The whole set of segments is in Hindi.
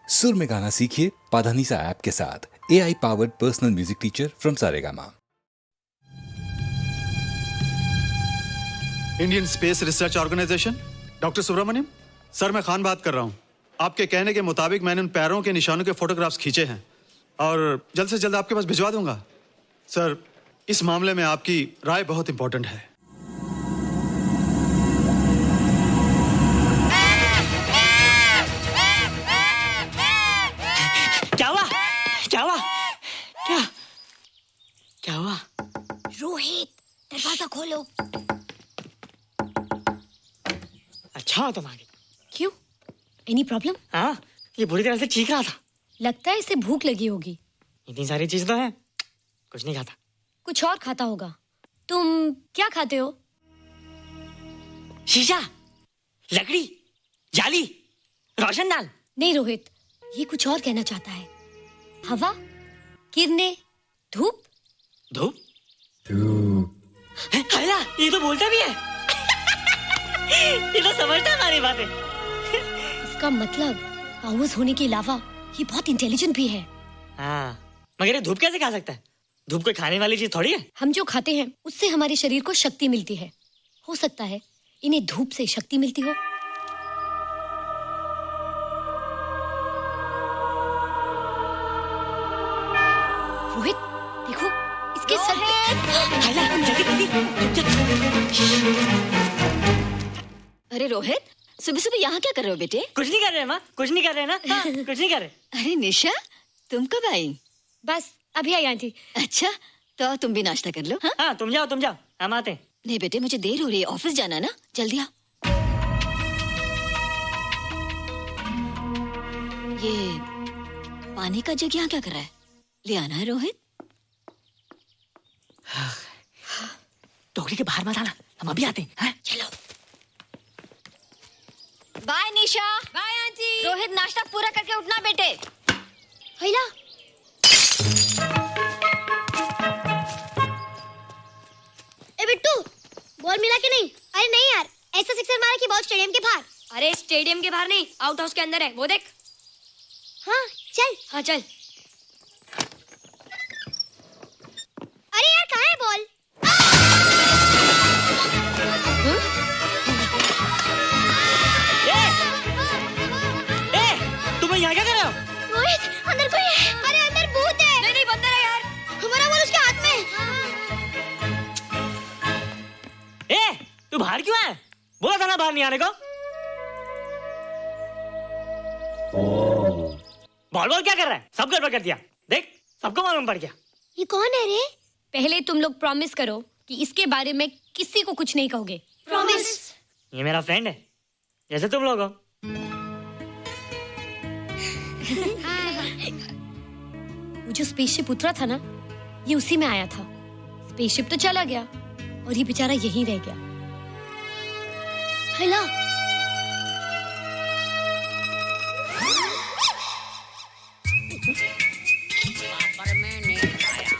सुर में गाना सीखिए पाधानीसा ऐप के साथ। AI powered personal music teacher from Saregama. Indian space research organisation, doctor Subramanyam sir, मैं खान बात कर रहा हूँ। आपके कहने के मुताबिक मैंने उन पैरों के निशानों के फोटोग्राफ्स खींचे हैं और जल्द से जल्द आपके पास भिजवा दूंगा। सर, इस मामले में आपकी राय बहुत इंपॉर्टेंट है। क्या हुआ? रोहित, दरवाजा खोलो। अच्छा हो तुम आ गए। क्यों? Any problem? हाँ, ये बुरी तरह से चीख रहा था। लगता है इसे भूख लगी होगी। इतनी सारी चीज तो है, कुछ नहीं खाता। कुछ और खाता होगा। तुम क्या खाते हो? शीशा, लकड़ी, जाली, रोशनदान। नहीं रोहित, ये कुछ और कहना चाहता है। हवा, किरणें, धूप। धूप? हैला, ये तो बोलता भी है। ये तो समझता है हमारी बातें। इसका मतलब पावर्स होने के अलावा ये बहुत इंटेलिजेंट भी है। हाँ, मगर ये धूप कैसे खा सकता है? धूप कोई खाने वाली चीज थोड़ी है। हम जो खाते हैं उससे हमारे शरीर को शक्ति मिलती है। हो सकता है इन्हें धूप से शक्ति मिलती हो। रोहित, देखो इसके सर अरे रोहित, सुबह सुबह यहाँ क्या कर रहे हो बेटे? कुछ नहीं कर रहे माँ, कुछ नहीं कर रहे ना। हाँ, कुछ नहीं कर रहे। अरे निशा, तुम कब आई? बस अभी आई आंटी। अच्छा, तो तुम भी नाश्ता कर लो। हाँ, हाँ, तुम जाओ, हम आते हैं। नहीं बेटे, मुझे देर हो रही है, ऑफिस जाना है ना, जल्दी आओ। ये पानी का जग यहाँ क्या कर रहा है? ले आना है रोहित। टोकरी के बाहर मत आना, हम अभी आते हैं। चलो। Bye Nisha. Bye aunty. Rohit, नाश्ता पूरा करके उठना बेटे। हैला, ए बिट्टू, बॉल मिला कि नहीं? अरे नहीं यार, ऐसा सिक्सर मारा कि बॉल स्टेडियम के बाहर। अरे स्टेडियम के बाहर नहीं, आउट हाउस के अंदर है, वो देख। हाँ चल। हाँ चल। अरे यार, कहाँ है बॉल? तुम यहाँ क्या कर रहे हो? रोहित, अंदर कोई है। अरे अंदर भूत है। नहीं बंदर है यार। हमारा बॉल उसके हाथ में। तू बाहर क्यों है? बोला था ना बाहर नहीं आने को। बॉल क्या कर रहा है? सब गड़बड़ कर दिया। देख, सबको मालूम पड़ गया। ये कौन है रे? पहले तुम लोग प्रॉमिस करो कि इसके बारे में किसी को कुछ नहीं कहोगे। प्रॉमिस। ये मेरा फ्रेंड है, जैसे तुम लोग हो। वो जो स्पेसशिप उतरा था ना, ये उसी में आया था। स्पेसशिप तो चला गया और ये बेचारा यहीं रह गया। हैला, पापड़ मैंने खाया,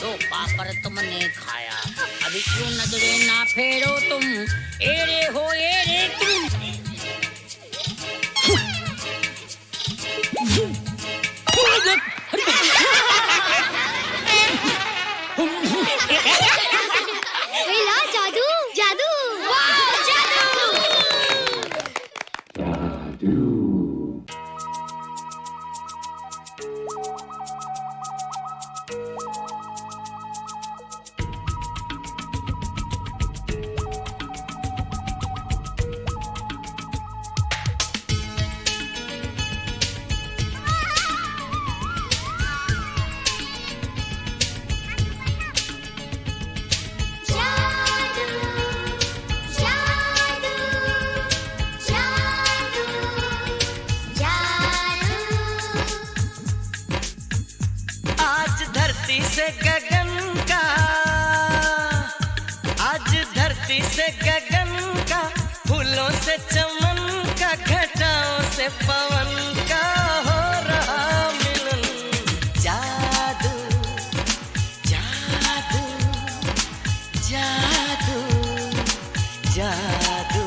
दो पापड़ तुमने खाया, अभी क्यों नजरे ना फेरो तुम, एरे हो एरे तुम। हैला, जादू जादू। वाह, जादू। आज धरती से गगन का, आज धरती से गगन का, फूलों से चमन का, घटाओं से पवन का हो रहा मिलन। जादू जादू जादू जादू।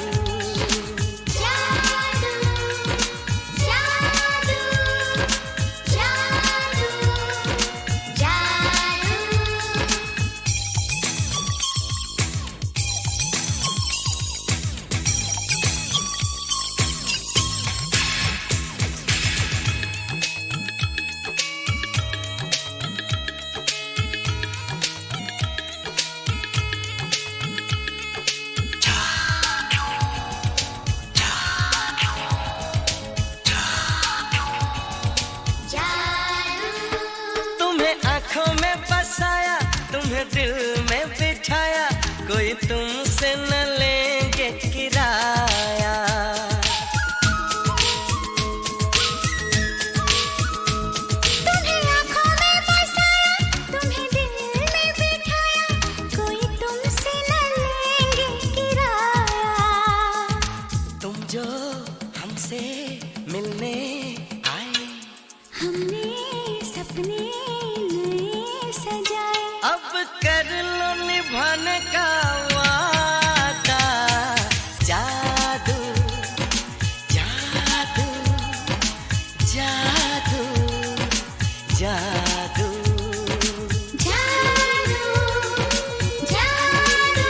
दिल में बिठाया, कोई तुमसे न लेंगे किराया। तुम्हें आँखों में बसाया, तुम्हें दिल में बिठाया, कोई तुमसे न लेंगे किराया। तुम जो हमसे मिलने आए, हमने सपने नए सजाए, अब कर लो निभाने का वादा। जादू जादू जादू जादू जादू जादू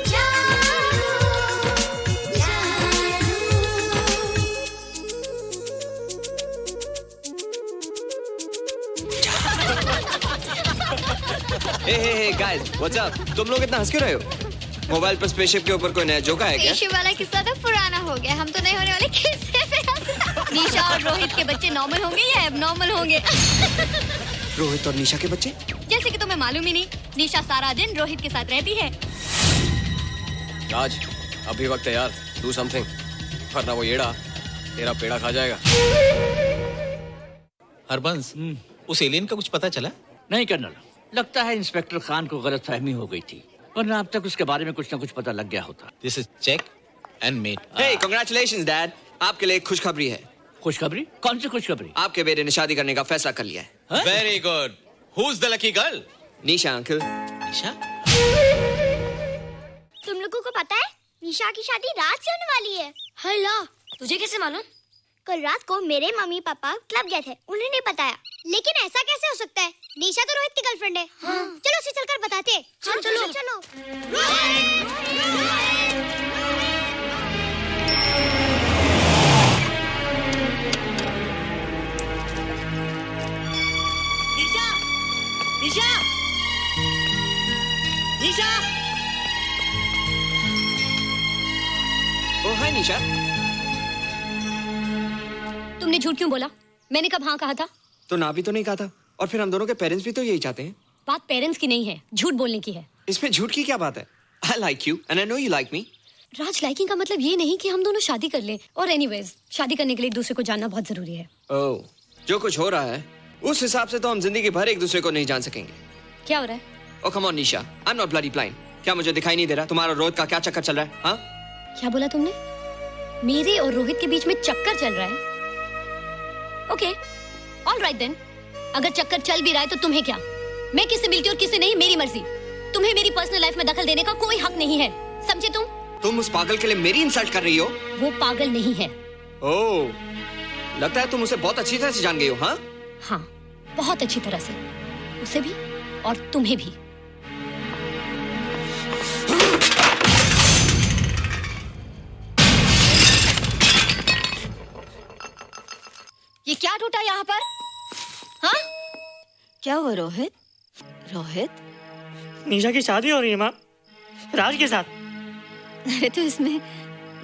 जादू हे गाइस, व्हाट्स अप? तुम लोग इतना हंस क्यों रहे हो? मोबाइल पर स्पेसशिप के ऊपर कोई नया जोक है क्या? स्पेसशिप वाला किस्सा तो पुराना हो गया, हम तो नहीं होने वाले किस्से पे हंसना। निशा और रोहित के बच्चे नॉर्मल होंगे या एबनॉर्मल होंगे? रोहित और निशा के बच्चे? जैसे कि तुम्हें मालूम ही नहीं, निशा सारा दिन रोहित के साथ रहती है। राज, अभी वक्त है यार, डू समथिंग, वरना वो येड़ा तेरा पेड़ा खा जाएगा। हरबंस, उस एलियन का कुछ पता चला? नहीं कर्नल, लगता है इंस्पेक्टर खान को गलतफहमी हो गई थी, वरना अब तक उसके बारे में कुछ न कुछ पता लग गया होता। This is check and mate. Hey, congratulations dad, आपके लिए एक खुशखबरी है। खुशखबरी? कौन सी खुशखबरी? आपके बेटे ने शादी करने का फैसला कर लिया है। Very good. Who is the lucky girl? Nisha uncle. Nisha? तुम लोगों को पता है निशा की शादी रात से होने वाली है। हल्ला, तुझे कैसे मालूम? कल रात को मेरे मम्मी पापा क्लब गए थे, उन्होंने बताया। लेकिन ऐसा कैसे हो सकता है? निशा तो रोहित की गर्लफ्रेंड है। चलो उसे चलकर बताते हैं। चलो चलो। निशा! निशा! निशा! ओ हाय निशा। तुमने झूठ क्यों बोला? मैंने कब हाँ कहा था? तो ना भी तो नहीं कहा था, और फिर हम दोनों के पेरेंट्स भी तो यही चाहते हैं। बात पेरेंट्स की नहीं है, झूठ बोलने की है। इसमें झूठ की क्या बात है? I like you and I know you like me. Raj, liking का मतलब ये नहीं कि हम दोनों शादी कर लें। और एनीवेज, शादी करने के लिए एक दूसरे को जानना बहुत जरूरी है। ओह, जो कुछ हो रहा है उस हिसाब से तो हम जिंदगी भर एक दूसरे को नहीं जान सकेंगे। क्या हो रहा है? Oh come on Nisha, I am not bloody blind. क्या मुझे दिखाई नहीं दे रहा तुम्हारा रोहित का क्या चक्कर चल रहा है? हाँ, क्या बोला तुमने? मेरे और रोहित के बीच में चक्कर चल रहा है? Okay, all right then. अगर चक्कर चल भी रहा है तो तुम्हें क्या? मैं किससे मिलती हूँ और किससे नहीं, मेरी मर्जी। तुम्हें मेरी पर्सनल लाइफ में दखल देने का कोई हक नहीं है, समझे तुम? तुम उस पागल के लिए मेरी इंसल्ट कर रही हो? वो पागल नहीं है। ओह, लगता है तुम उसे बहुत अच्छी तरह से जान गई हो। हाँ हाँ, बहुत अच्छी तरह से, उसे भी और तुम्हें भी। ये क्या टूटा यहाँ पर? हाँ? क्या हुआ रोहित? रोहित, निशा की शादी हो रही है माँ, राज के साथ। अरे तो इसमें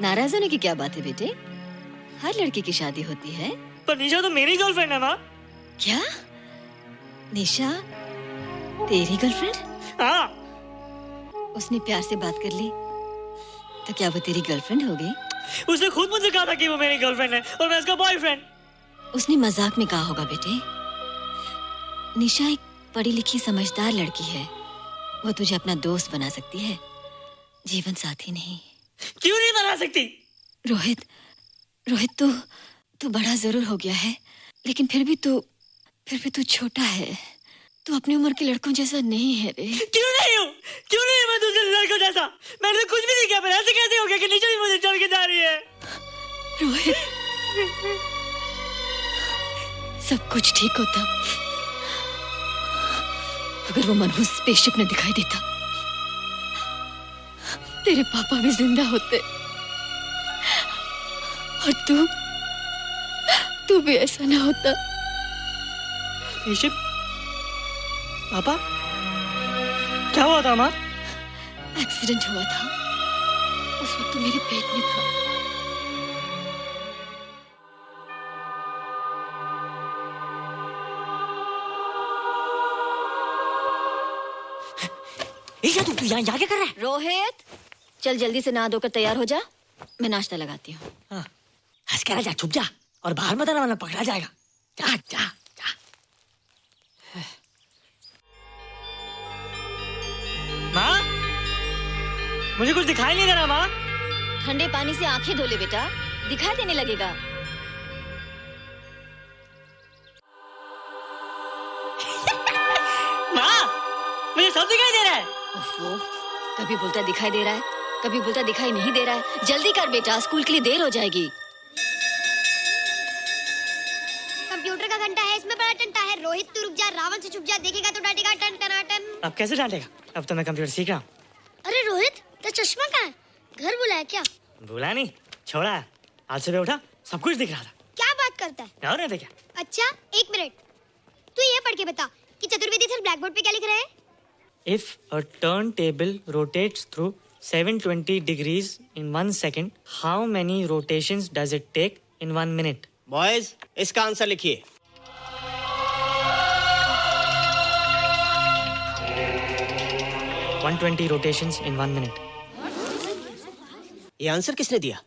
नाराज होने की क्या बात है बेटे? हर लड़की की शादी होती है। पर निशा तो मेरी गर्लफ्रेंड है माँ। क्या? निशा तेरी गर्लफ्रेंड? हाँ। उसने प्यार से बात कर ली तो क्या वो तेरी गर्लफ्रेंड हो गई? उसने खुद मुझसे कहा था कि वो मेरी गर्लफ्रेंड है और मैं उसका बॉयफ्रेंड। उसने मजाक में कहा होगा बेटे। निशा एक पढ़ी लिखी समझदार लड़की है, वो तुझे अपना दोस्त बना सकती है, जीवन साथी नहीं। क्यों नहीं बना सकती? रोहित, रोहित तू बड़ा जरूर हो गया है, लेकिन फिर भी तू छोटा है। तू अपनी उम्र के लड़कों जैसा नहीं है रे। क्यों नहीं हूँ? क्यों नहीं है मैं दूसरे लड़कों जैसा? मैंने तो कुछ भी नहीं किया, पर ऐसे कैसे हो गया कि निशा भी मुझे चल के जा रही है? रोहित, सब कुछ ठीक होता अगर वो मनहूस स्पेसशिप ने दिखाई देता। तेरे पापा भी जिंदा होते और तू भी ऐसा ना होता। स्पेसशिप? पापा? क्या हुआ था माँ? एक्सीडेंट हुआ था, उस वक्त तू मेरे पेट में था। निशा तू यहाँ क्या कर रहा है? रोहित, चल जल्दी से नहा धोकर तैयार हो जा, मैं नाश्ता लगाती हूँ। हंस कर जा, छुप जा और बाहर मत आना वरना पकड़ा जाएगा। जा जा जा। माँ, मुझे कुछ दिखाई नहीं दे रहा माँ। ठंडे पानी से आंखें धो ले बेटा, दिखाई देने लगेगा। माँ, मुझे सब दिखाई दे रहा है। ओफो, कभी बोलता दिखाई दे रहा है, कभी बोलता दिखाई नहीं दे रहा है। जल्दी कर बेटा, स्कूल के लिए देर हो जाएगी। कंप्यूटर का घंटा है, इसमें बड़ा टंटा है। रोहित तू रुक जा, रावण से छुप जा, देखेगा तो डांटेगा टन टनाटन। अब कैसे डांटेगा? अब तो मैं कंप्यूटर सीख रहा हूँ। अरे रोहित, तेरा चश्मा कहाँ है? घर बुलाया क्या? भूला नहीं, छोड़ा। आज सुबह उठा, सब कुछ दिख रहा था। क्या बात करता है? और नहीं देखा। अच्छा, एक मिनट, तू ये पढ़ के बता कि चतुर्वेदी सर ब्लैक बोर्ड पे क्या लिख रहे हैं? If a turntable rotates through 720 degrees in 1 second, how many rotations does it take in 1 minute? Boys, इसका आंसर लिखिए। One 120 rotations in 1 minute. ये आंसर किसने दिया?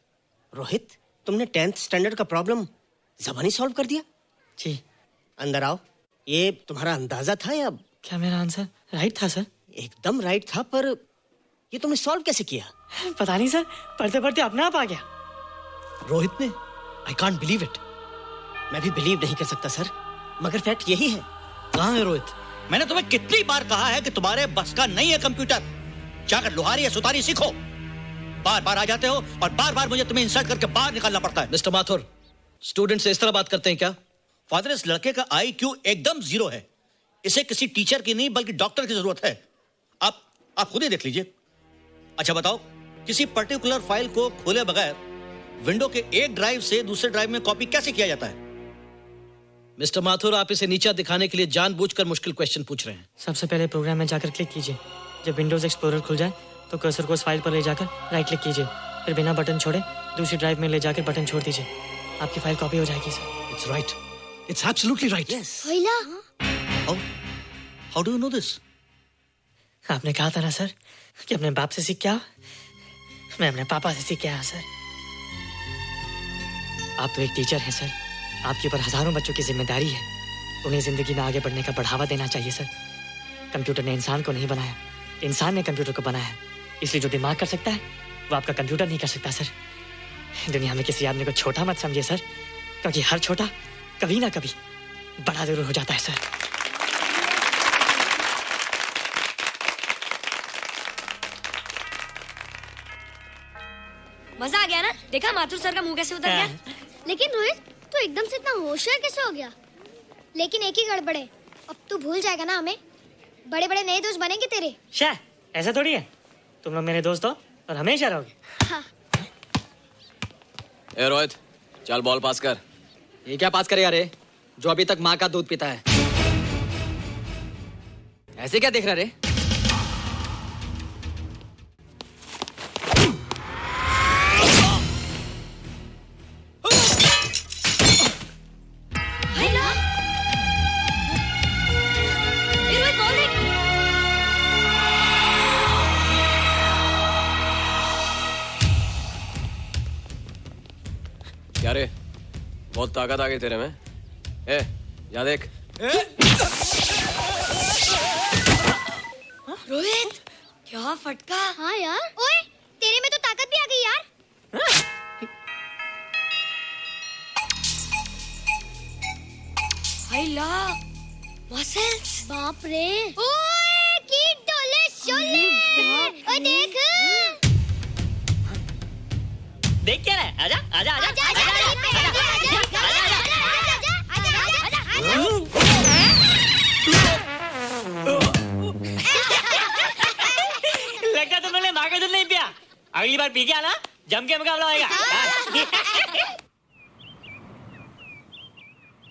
रोहित, तुमने 10th स्टैंडर्ड का प्रॉब्लम ज़बानी सॉल्व कर दिया? जी। अंदर आओ। ये तुम्हारा अंदाजा था या? क्या मेरा आंसर राइट था सर? एकदम राइट था, पर ये तुमने सॉल्व कैसे किया? पता नहीं सर, पढ़ते पढ़ते अपने आप आ गया। रोहित ने? I can't believe it. मैं भी बिलीव नहीं कर सकता सर, मगर फैक्ट यही है। कहाँ है रोहित? मैंने तुम्हें कितनी बार कहा है कि तुम्हारे बस का नहीं है कंप्यूटर। जाकर लोहारी या सुतारी सीखो। बार बार आ जाते हो और बार बार मुझे तुम्हें इंसल्ट करके बाहर निकालना पड़ता है। मिस्टर माथुर, स्टूडेंट से इस तरह बात करते हैं क्या? फादर, इस लड़के का IQ एकदम 0 है। इसे किसी टीचर की नहीं बल्कि डॉक्टर की जरूरत है। आप खुद ही देख लीजिए। अच्छा बताओ, किसी पर्टिकुलर फाइल को खोले बगैर विंडो के एक ड्राइव से दूसरे ड्राइव में कॉपी कैसे किया जाता है? मिस्टर माथुर, आप इसे नीचा दिखाने के लिए जानबूझकर मुश्किल क्वेश्चन पूछ रहे हैं। सबसे पहले प्रोग्राम में जाकर क्लिक कीजिए। जब विंडोज एक्सप्लोरर खुल जाए तो कर्सर को उस फाइल पर ले जाकर राइट क्लिक कीजिए, फिर बिना बटन छोड़े दूसरी ड्राइव में ले जाकर बटन छोड़ दीजिए। आपकी फाइल कॉपी हो जाएगी sir. It's right, it's absolutely right. How do you know this? आपने कहा था ना सर कि अपने बाप से सीख के आओ। मैं अपने पापा से सीख के आया सर। आप तो एक टीचर हैं सर, आपके ऊपर हजारों बच्चों की जिम्मेदारी है। उन्हें जिंदगी में आगे बढ़ने का बढ़ावा देना चाहिए सर। कंप्यूटर ने इंसान को नहीं बनाया, इंसान ने कंप्यूटर को बनाया। इसलिए जो दिमाग कर सकता है वो आपका कंप्यूटर नहीं कर सकता सर। दुनिया में किसी आदमी को छोटा मत समझिए सर, क्योंकि हर छोटा कभी ना कभी बड़ा जरूर हो जाता है सर। मजा आ गया ना? देखा माथुर सर का मुंह कैसे उतर गया? लेकिन रोहित, तू एकदम से इतना होशियार कैसे हो गया? लेकिन एक ही गड़बड़ है, अब तू भूल जाएगा ना हमें। बड़े बड़े नए दोस्त बनेंगे तेरे। शाह, ऐसा थोड़ी है। तुम लोग मेरे दोस्त हो और हमेशा रहोगे। हाँ। ए रोहित, चल बॉल पास कर। ये क्या पास करेगा रे, जो अभी तक माँ का दूध पीता है? ऐसे क्या देख रहा रे? क्या रे, बहुत ताकत आ गई तेरे में। ए, जा देख। रोहित, क्या फटका। हाँ यार। ओए, तेरे में तो ताकत भी आ गई यार। हाय ला, मसल्स। बाप रे। ओए, कीट डोले शोले। ओए देख। देख क्या है? आजा आजा आजा आजा आजा लगता तुमने माँ का दूध नहीं पिया। अगली बार पी के आना, जम के मुकाबला होएगा।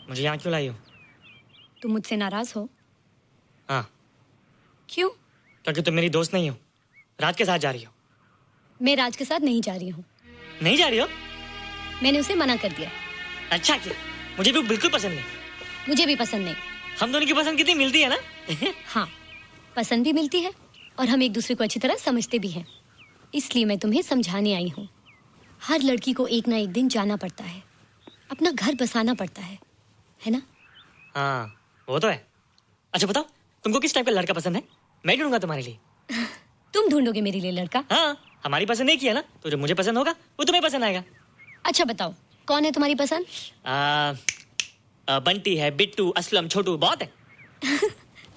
मुझे यहाँ क्यों लाई हो? तुम मुझसे नाराज हो? हाँ। क्यों? क्योंकि तुम मेरी दोस्त नहीं हो, राज के साथ जा रही हो। मैं राज के साथ नहीं जा रही हूँ। नहीं जा रही हो? मैंने उसे मना कर दिया। अच्छा किया, मुझे भी बिल्कुल पसंद नहीं। मुझे भी पसंद नहीं। हम दोनों की पसंद कितनी मिलती है ना? हाँ, पसंद भी मिलती है और हम एक दूसरे को अच्छी तरह समझते भी हैं। इसलिए मैं तुम्हें समझाने आई हूँ। हर लड़की को एक ना एक दिन जाना पड़ता है, अपना घर बसाना पड़ता है ना? हाँ वो तो है। अच्छा बताओ, तुमको किस टाइप का लड़का पसंद है? मैं ढूंढूंगा तुम्हारे लिए। तुम ढूंढोगे मेरे लिए लड़का? हाँ, हमारी पसंद एक ही है ना, तो जो मुझे पसंद होगा वो तुम्हें पसंद आएगा। अच्छा बताओ, कौन है तुम्हारी पसंद? बंटी है, बिट्टू, असलम, छोटू, बहुत है।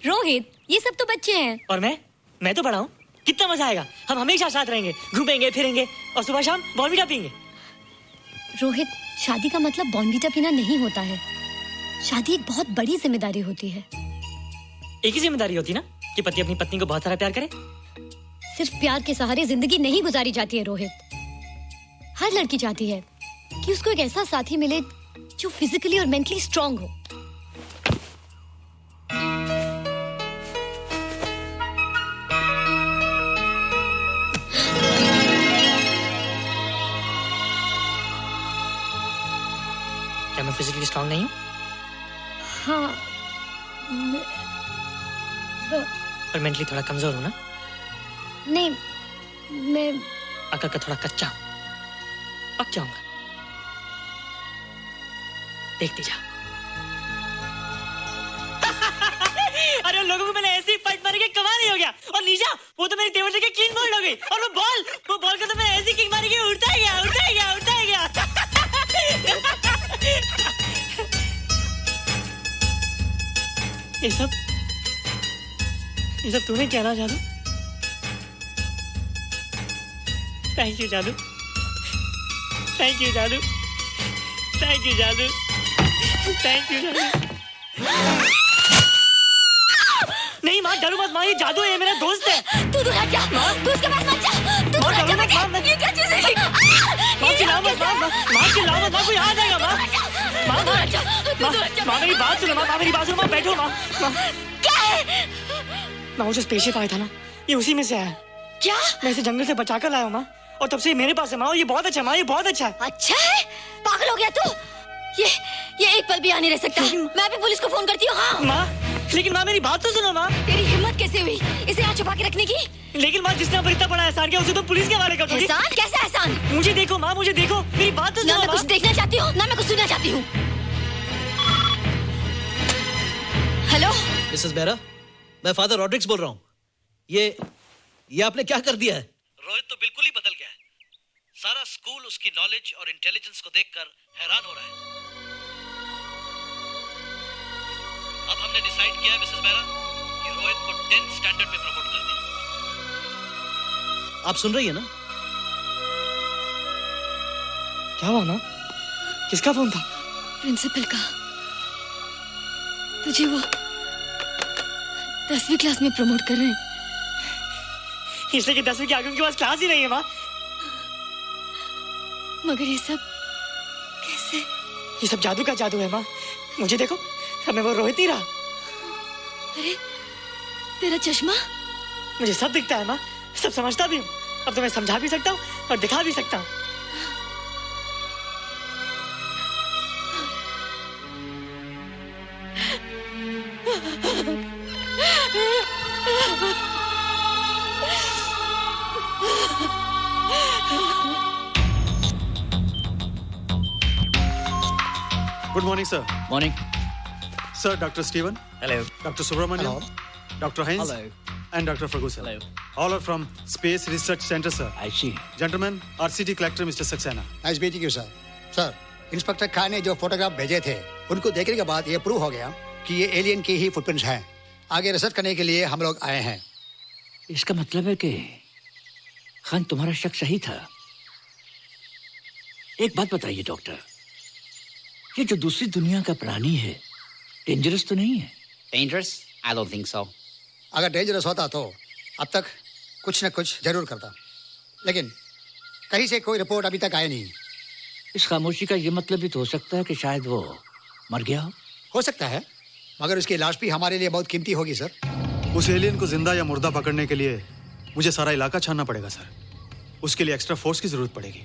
रोहित, ये सब तो बच्चे हैं। और मैं तो बड़ा हूँ। कितना मजा आएगा, हम हमेशा साथ रहेंगे, घूमेंगे फिरेंगे और सुबह शाम बॉर्नवीटा पीएंगे। रोहित, शादी का मतलब बॉर्नवीटा पीना नहीं होता है। शादी एक बहुत बड़ी जिम्मेदारी होती है। एक ही जिम्मेदारी होती है ना कि पति अपनी पत्नी को बहुत सारा प्यार करे। सिर्फ प्यार के सहारे जिंदगी नहीं गुजारी जाती है रोहित। हर लड़की चाहती है कि उसको एक ऐसा साथी मिले जो फिजिकली और मेंटली स्ट्रांग हो। क्या मैं फिजिकली स्ट्रांग नहीं हूँ? हाँ, पर मेंटली थोड़ा कमजोर हूँ ना? नहीं, मैं अकल का थोड़ा कच्चा हूँ, पक जाऊंगा। देखती जा। अरे लोगों को मैंने ऐसी फाइट मारी कि कमाल ही हो गया। और निशा, वो तो मेरी टेबल से क्लीन बोल्ड हो गई। और वो बॉल का तो मैंने ऐसी किक मारी कि उड़ता ही गया। ये सब तूने क्या ना जादू? थैंक यू जादू। थैंक यू जादू। थैंक यू जादू। थैंक यू जादू। नहीं माँ, डरो मत माँ, ये जादू है, मेरा दोस्त है। तू दूर हट जा, तू उसके पास मत जा। तू दूर हट जा बेटे। ये क्या चीज़ है? माँ चिल्लाओ मत, माँ चिल्लाओ मत, माँ कोई आ जाएगा। माँ मेरी बात सुनो, माँ मेरी बात सुनो, माँ बैठो। माँ क्या है? माँ वो जो स्पेसशिप आया था ना, ये उसी में से आया। क्या? मैं इसे जंगल से बचा कर लाया हूँ माँ, और तब से मेरे पास है माँ। और ये बहुत अच्छा है माँ, ये बहुत अच्छा है। अच्छा है? पागल हो गया तू? ये एक पल भी आ नहीं रह सकता। मैं भी पुलिस को फोन करती हूँ। हाँ माँ, लेकिन माँ मेरी बात तो सुनो माँ। तेरी हिम्मत कैसे हुई इसे यहाँ छुपा के रखने की? लेकिन माँ, जिसने इतना बड़ा एहसान किया उसे तो पुलिस के हवाले कर दोगी। एहसान? कैसा एहसान? मुझे देखो माँ, मुझे देखो, मेरी बात तो सुनो। ना मैं कुछ देखना चाहती हूँ, ना मैं कुछ सुनना चाहती हूँ। हेलो मिसेस बेरा, मैं फादर रॉड्रिक्स बोल रहा हूँ। ये आपने क्या कर दिया है? रोहित तो बिल्कुल ही बदल गया है। सारा स्कूल उसकी नॉलेज और इंटेलिजेंस को देखकर हैरान हो रहा है। अब हमने डिसाइड किया है मिसेस बेरा कि रोहित को 10th स्टैंडर्ड में प्रमोट कर दें। आप सुन रही है ना? क्या हुआ माँ? किसका फोन था? प्रिंसिपल का। तुझे वो 10वीं क्लास में प्रमोट कर रहे हैं। इसलिए कि 10वीं के आगे उनके पास क्लास ही नहीं है माँ। मगर ये सब कैसे? ये सब जादू का जादू है माँ। मुझे देखो, अब मैं वो रोहित ही रहा। अरे तेरा चश्मा? मुझे सब दिखता है माँ, सब समझता भी हूँ। अब तो मैं समझा भी सकता हूँ और दिखा भी सकता हूँ। Good morning, sir. Morning. Sir, Dr. Steven. Hello. Dr. Subramaniam. Dr. Heinz. Hello. And Dr. Ferguson. Hello. All are from Space Research Center, sir. I see. Gentlemen, our city collector, Mr. Saxena. Nice meeting you sir. Sir, inspector Khan ने जो फोटोग्राफ भेजे थे, उनको देखने के बाद ये प्रूव हो गया कि ये एलियन की ही फुटप्रिंट्स हैं। आगे रिसर्च करने के लिए हम लोग आए हैं। इसका मतलब है कि खान, तुम्हारा शक सही था। एक बात बताइए डॉक्टर, ये जो दूसरी दुनिया का प्राणी है, डेंजरस तो नहीं है? Dangerous? I don't think so. अगर डेंजरस होता तो अब तक कुछ न कुछ जरूर करता, लेकिन कहीं से कोई रिपोर्ट अभी तक आई नहीं। इस खामोशी का ये मतलब भी तो हो सकता है कि शायद वो मर गया हो सकता है, मगर उसकी लाश भी हमारे लिए बहुत कीमती होगी सर। उस एलियन को जिंदा या मुर्दा पकड़ने के लिए मुझे सारा इलाका छानना पड़ेगा सर। उसके लिए एक्स्ट्रा फोर्स की जरूरत पड़ेगी।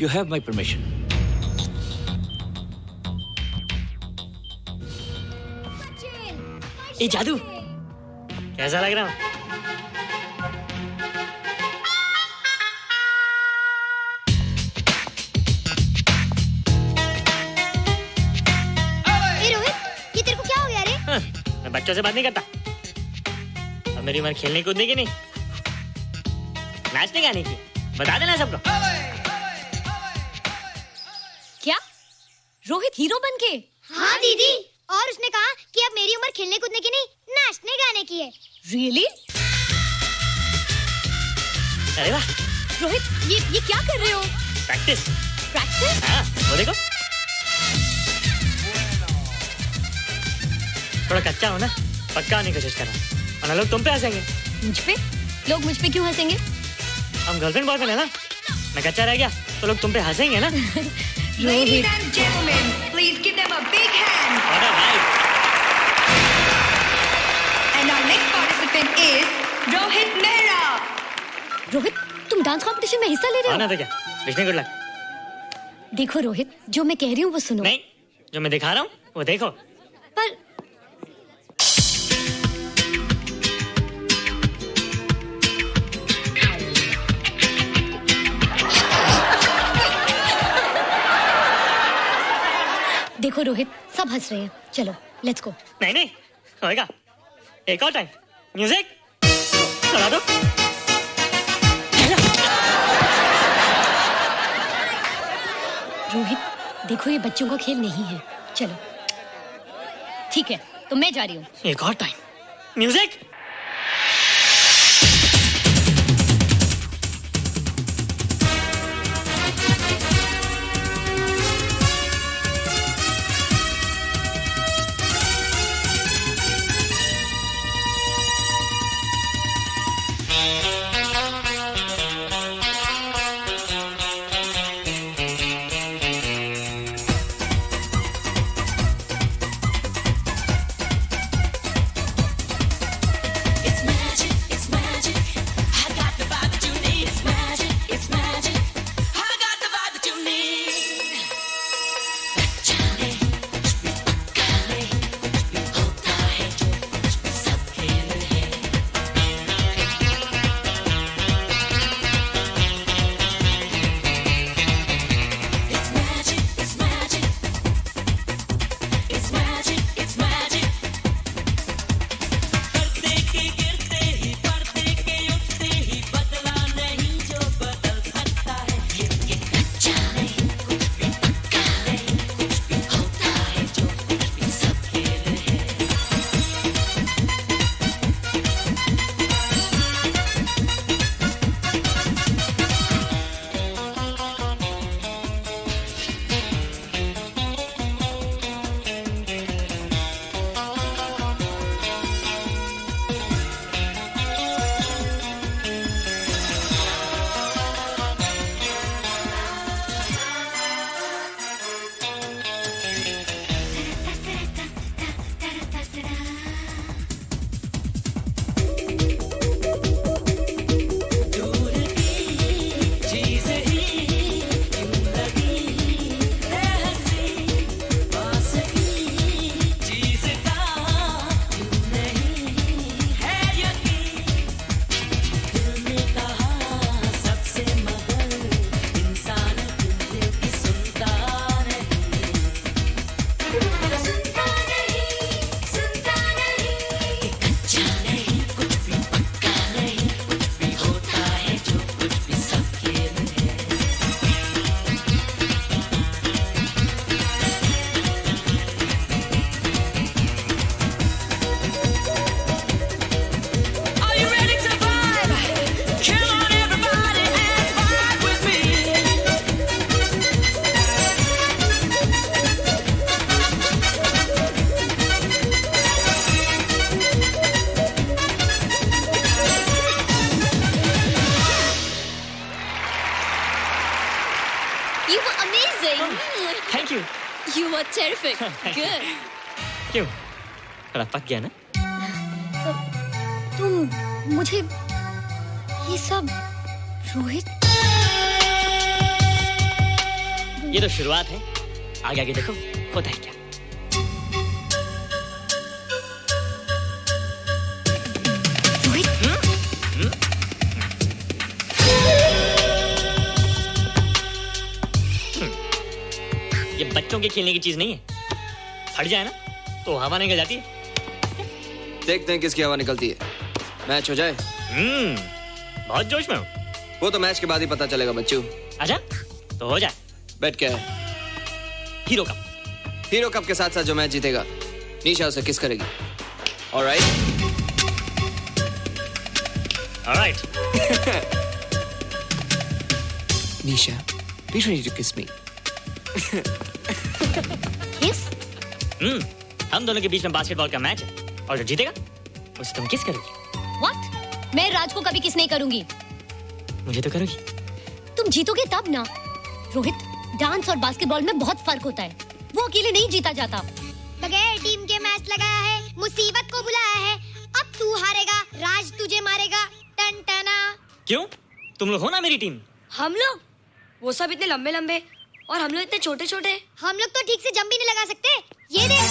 You have my permission. ये जादू कैसा लग रहा हूँ? बच्चों से बात नहीं करता। अब मेरी उम्र खेलने कूदने की नहीं, नाचने गाने की। बता देना सबको। क्या रोहित हीरो बन के? हाँ दीदी, और उसने कहा कि अब मेरी उम्र खेलने कूदने की नहीं, नाचने गाने की है। Really? अरे वाह रोहित, ये क्या कर रहे हो? प्रैक्टिस। प्रैक्टिस? हाँ, वो देखो। थोड़ा कच्चा हो ना, पक्का होने की कोशिश करना, वरना लोग तुम पे हंसेंगे। मुझ पे? लोग मुझ पे क्यों हंसेंगे? हम गर्लफ्रेंड बॉयफ्रेंड है ना, मैं कच्चा रह गया तो लोग तुम पे हंसेंगे ना। Ladies and gentlemen, please give them a big hand. What a hype. And our next participant is Rohit Mehra. Rohit, तुम डांस कंपटीशन में हिस्सा ले रहे हो? ना तो क्या, विश मी गुड लक। देखो रोहित, जो मैं कह रही हूँ वो सुनो। नहीं, जो मैं दिखा रहा हूँ वो देखो। पर देखो रोहित, सब हंस रहे हैं। चलो लेट्स गो। नहीं नहीं होएगा, एक और टाइम। म्यूजिक चला दो। रोहित देखो, ये बच्चों का खेल नहीं है। चलो ठीक है, तो मैं जा रही हूँ। एक और time. Music. You were terrific. Good. क्यों? थोड़ा पक गया ना? तुम मुझे ये सब रोहित, ये तो शुरुआत है, आगे आगे देखो होता है क्या। ये बच्चों के खेलने की चीज नहीं है, फट जाए ना तो हवा निकल जाती है। देखते हैं किसकी हवा निकलती है। मैच हो जाए। बहुत जोश में हूँ। वो तो मैच के बाद ही पता चलेगा बच्चू। अच्छा तो हो जाए। बेट क्या है? Hero cup. हीरो कप के साथ साथ जो मैच जीतेगा निशा उसे किस करेगी। Alright. Alright. Nisha, be ready to kiss me. किस? हम दोनों के बीच में बास्केटबॉल का मैच है और जो जीतेगा उसे तुम किस करोगी। What? मैं राज को कभी किस नहीं करूंगी। मुझे तो करोगी। तुम जीतोगे तब ना। रोहित, डांस और बास्केटबॉल में बहुत फर्क होता है। वो अकेले नहीं जीता जाता। बगैर टीम के मैच लगाया है, मुसीबत को बुलाया है। अब तू हारेगा, राज तुझे मारेगा। टन टना। क्यों? तुम लोग हो ना मेरी टीम। हम लोग? वो सब इतने लंबे लंबे और हम लोग इतने छोटे छोटे। हम लोग तो ठीक से जंप भी नहीं लगा सकते। ये देख।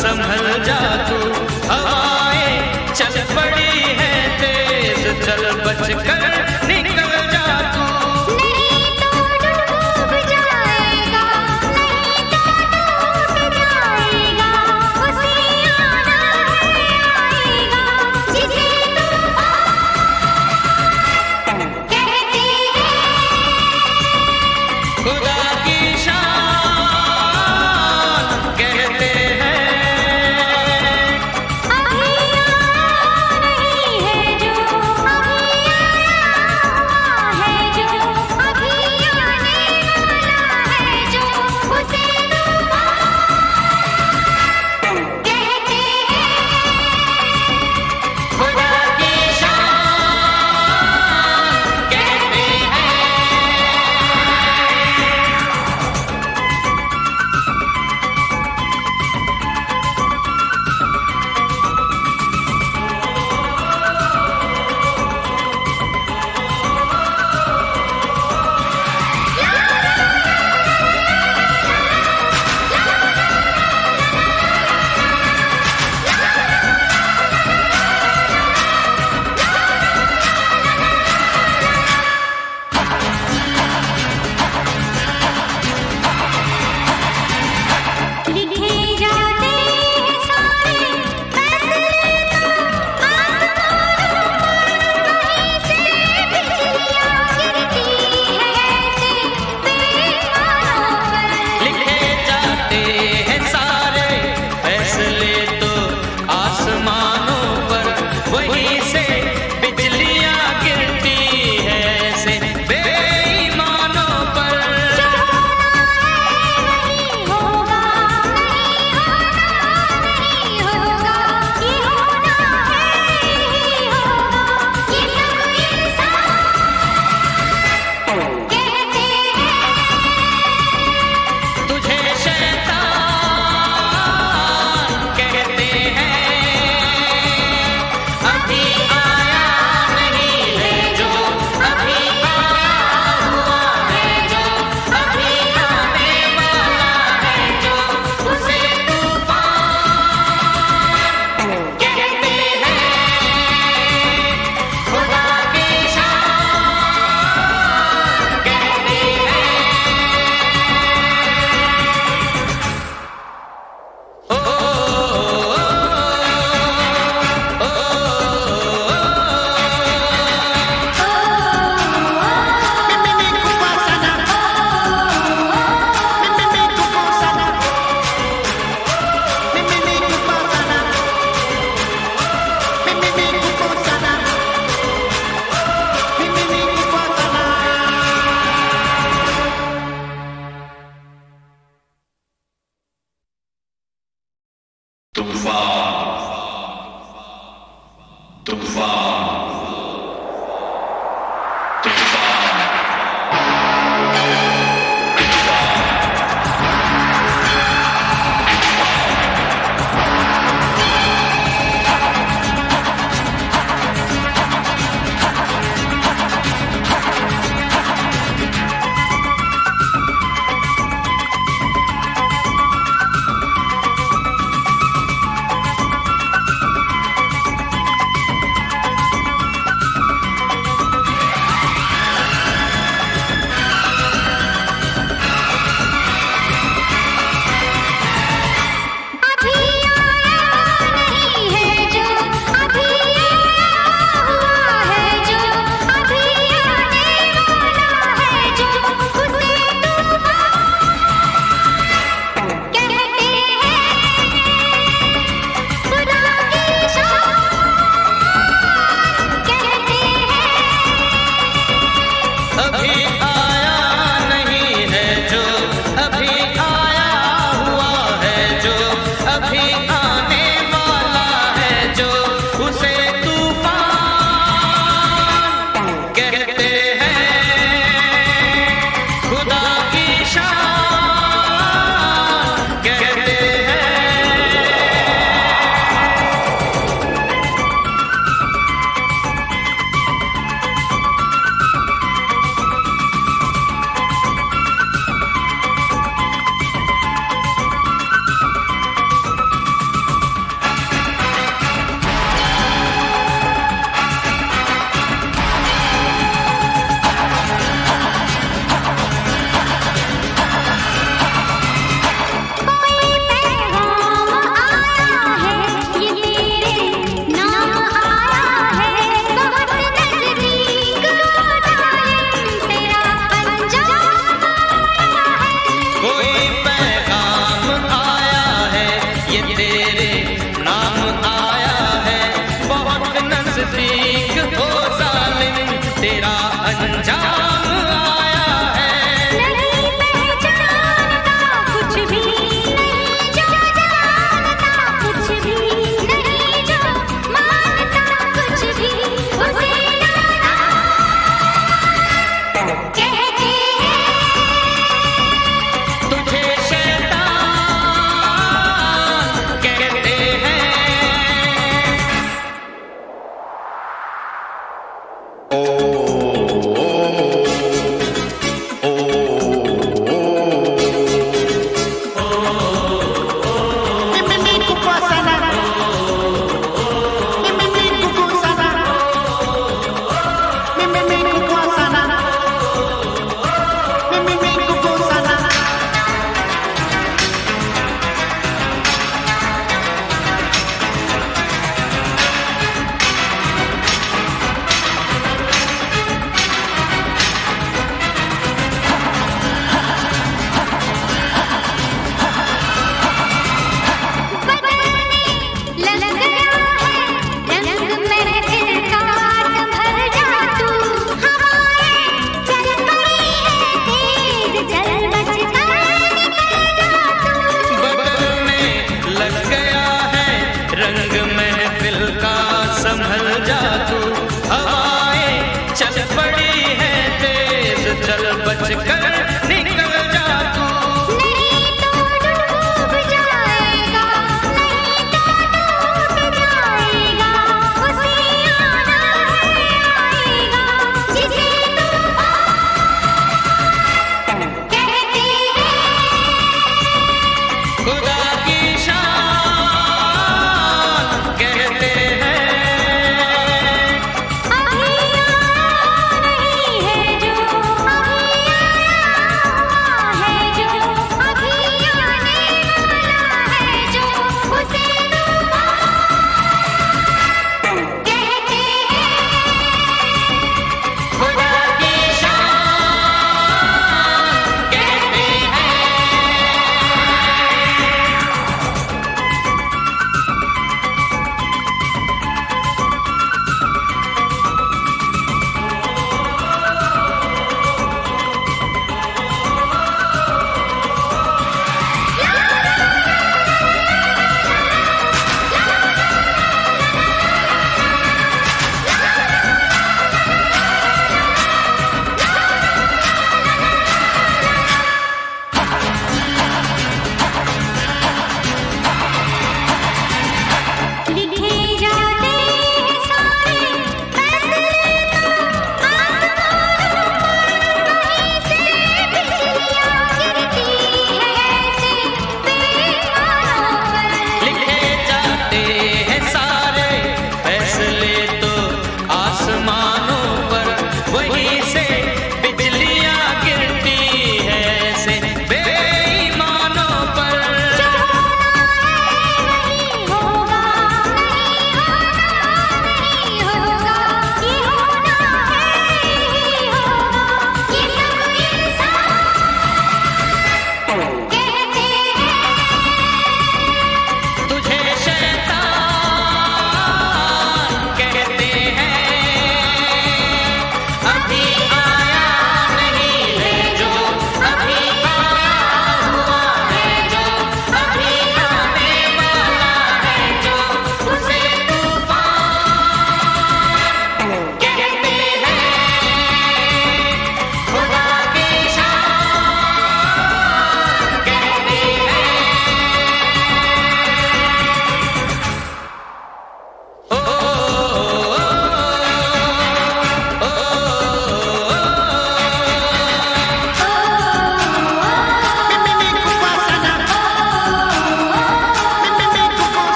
संभल जा तू हवा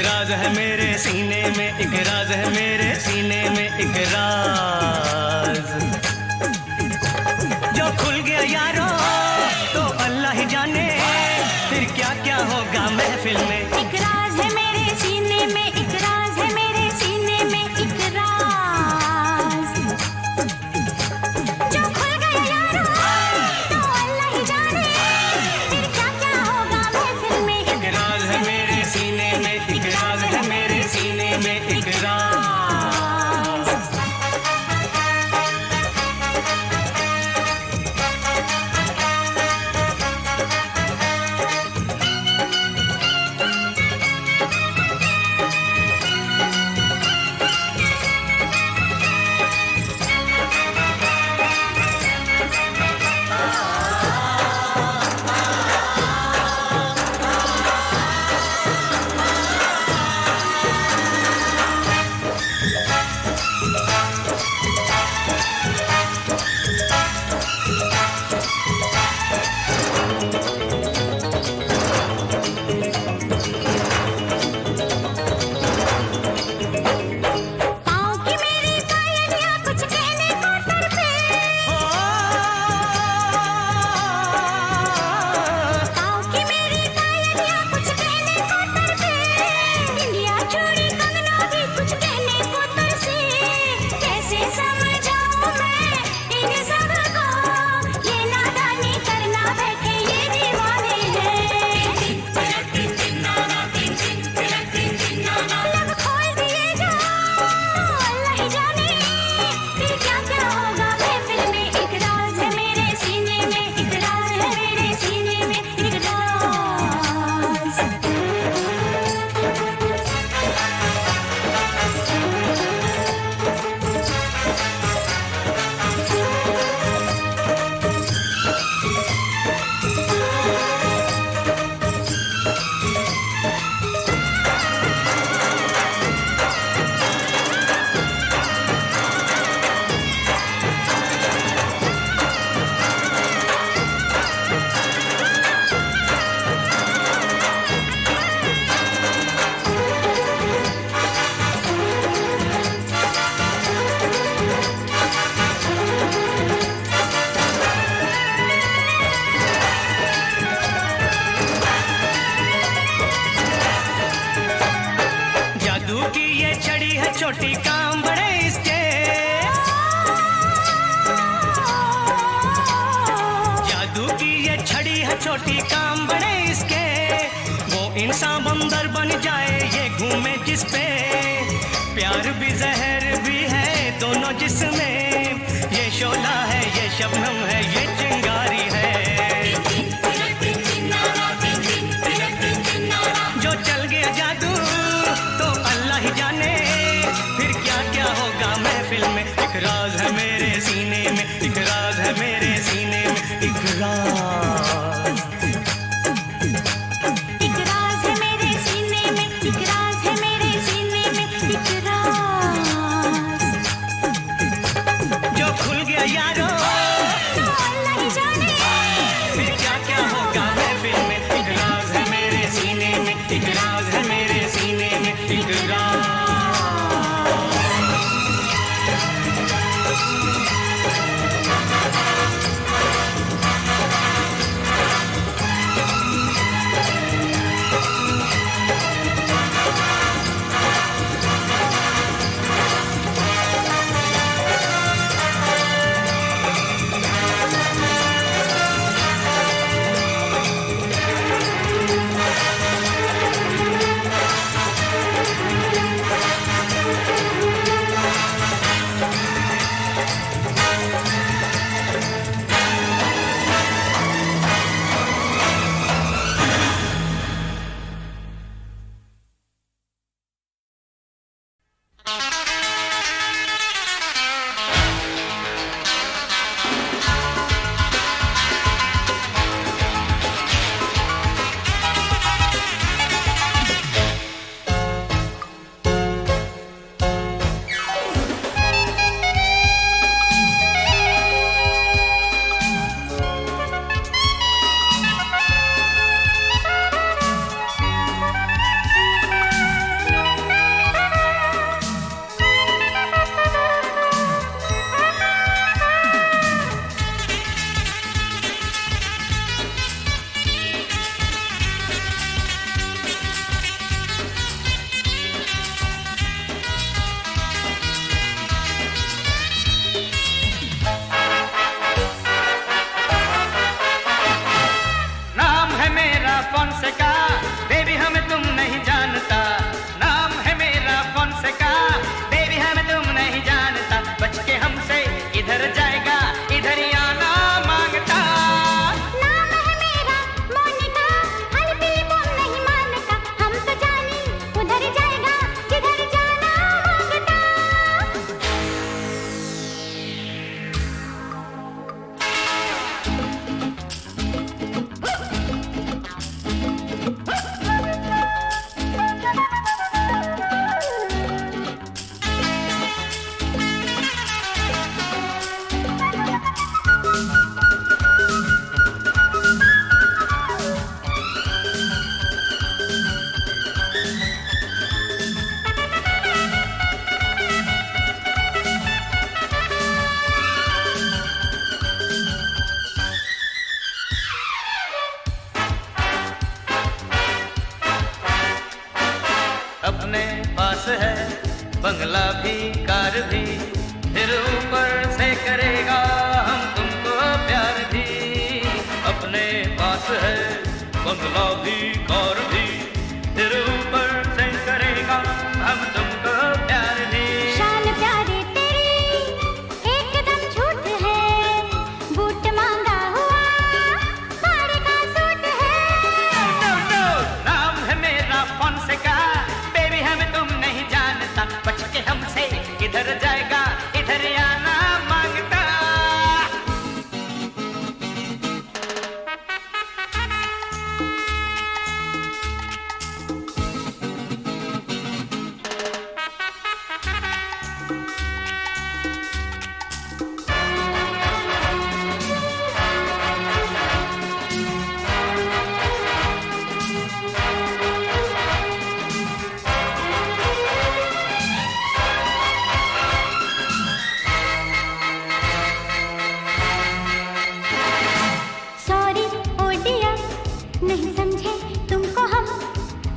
राज है मेरे सीने में, एक राज है मेरे सीने में, एक राज जो खुल गया यारो तो अल्लाह ही जाने फिर क्या क्या होगा महफिल में। एक राज है मेरे सीने में, एक राज है मेरे सीने में, एक राज जो खुल गया यारो तो अल्लाह ही जाने फिर क्या क्या होगा महफिल में। एक राज है मेरे सीने में, एक राज है मेरे सीने में, एक राज छोटी काम बड़े इसके, जादू की ये छड़ी है छोटी काम बड़े इसके, वो इंसान बंदर बन जाए ये घूमे जिस पे, प्यार भी जहर भी है दोनों जिसमें, ये शोला है ये शबनम है ये चिंगारी है, जो चल गया जादू तो अल्लाह ही जाने फिर क्या क्या होगा महफिल में। एक राज है मेरे सीने में, एक राज है मेरे सीने में, एक राज, एक राज है मेरे सीने में, एक राज है मेरे सीने में, एक राज जो खुल गया यारो तो अल्लाह ही जाने फिर क्या क्या होगा महफिल में। एक राज है मेरे सीने में, एक राज है मेरे सीने में, एक राज। है, बंगला भी कार भी, फिर ऊपर से करेगा हम तुमको प्यार भी। अपने पास है बंगला भी कार भी, फिर ऊपर से करेगा हम तुमको प्यार भी। शान प्यारे तेरी एकदम झूठ है, बूट मांगा हुआ साड़ी का सूट है। No, no, नाम है मेरा फोनसेका, बेबी हमें तुम नहीं जानता, बच के हमसे किधर जाएगा, इधर आना मांगता। सॉरी ओ डियर, नहीं समझे तुमको हम,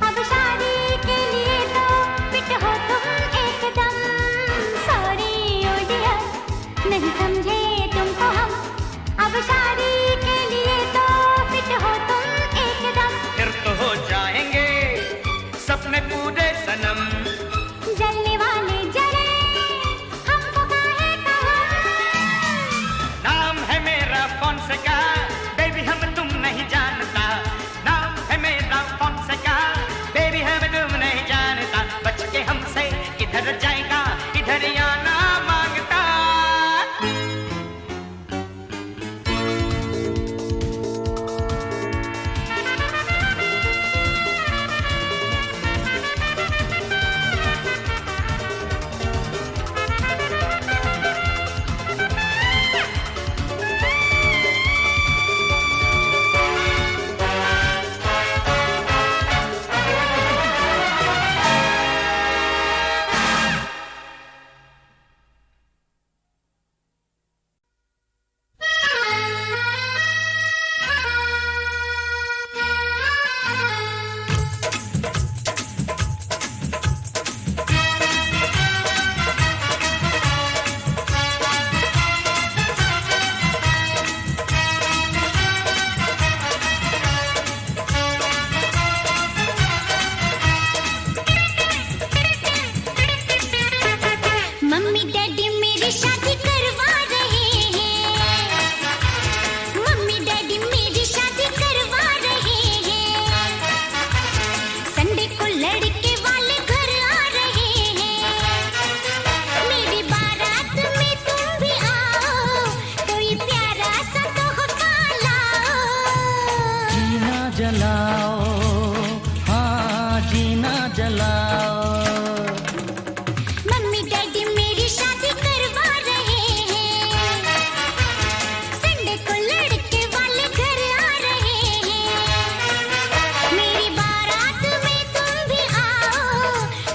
अब शादी के लिए तो फिट हो तुम एकदम। सॉरी ओ डियर, नहीं समझे तुमको हम, अब शादी के लिए तो फिट हो तुम एकदम। फिर तो हो जाएंगे सपने पूरे सनम, जलने वाले जले हमको काहे कहा। नाम है मेरा फोनसेका, बेबी हम तुम नहीं जानता, नाम है मेरा फोनसेका, बेबी हम तुम नहीं जानता, बच के हमसे किधर जाएगा, इधर आना मांगता। मम्मी डैडी मेरी शादी करवा रहे हैं, मम्मी डैडी मेरी शादी करवा रहे हैं, संडे को लड़के वाले घर आ रहे हैं, मेरी बारात में तुम भी आओ, कोई प्यारा सा तोहफा लाओ। जीना जलाओ, हाँ जीना जलाओ। मम्मी डैडी मेरी शादी करवा रहे हैं, संडे को लड़के वाले घर आ रहे हैं, मेरी बारात में तुम भी आओ,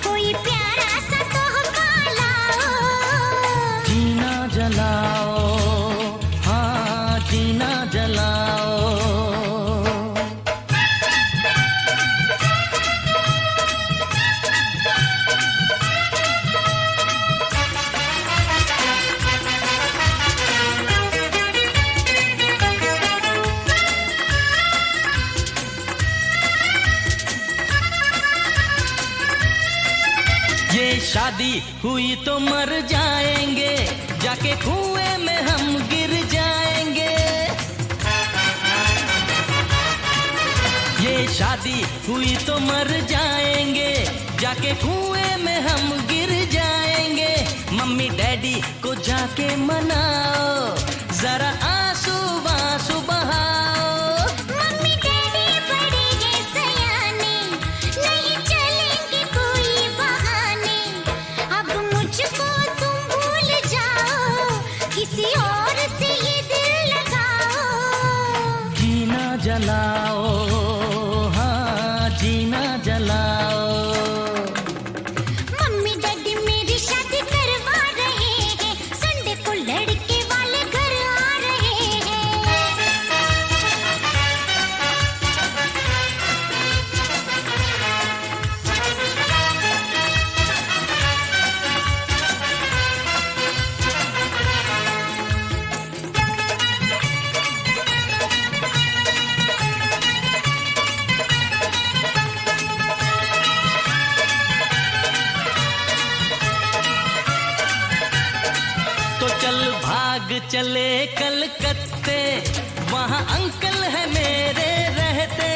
कोई प्यारा सा तोहफा लाओ। जीना जलाओ, हाँ जीना जलाओ। ये शादी हुई तो मर जाएंगे, जाके कुएं में हम गिर जाएंगे। ये शादी हुई तो मर जाएंगे, जाके कुएं में हम गिर जाएंगे। मम्मी डैडी को जाके मनाओ, जरा आंसू आंसू बहाओ। मम्मी डैडी बड़े हैं सयाने, नहीं चलेंगे कोई बहाने, अब मुझको तुम भूल जाओ, किसी और से ये दिल लगाओ। जीना जलाओ, हाँ जीना जलाओ। मम्मी डैडी मेरी शादी करवा रहे हैं, संडे को लड़के चले कलकत्ते, वहाँ अंकल है मेरे रहते।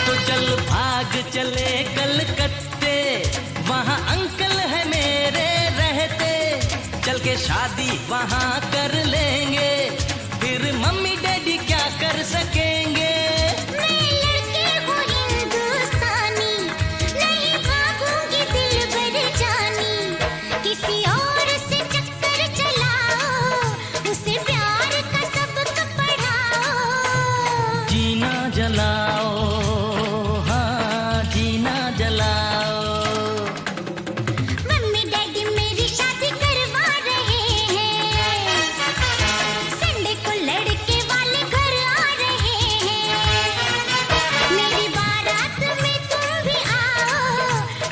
तो चल भाग चले कलकत्ते, वहाँ अंकल है मेरे रहते। चल के शादी वहाँ कर लेंगे, फिर मम्मी डैडी क्या कर सकेंगे। मैं लड़की हूँ हिंदुस्तानी, नहीं भागूंगी दिल भर जानी। किसी और से चक्कर चलाओ, उसे प्यार का सबक पढ़ाओ। जीना जलाओ, हाँ जीना जलाओ। मम्मी डैडी मेरी शादी करवा रहे हैं, संडे को लड़के वाले घर आ रहे हैं। मेरी बारात में तुम भी आओ,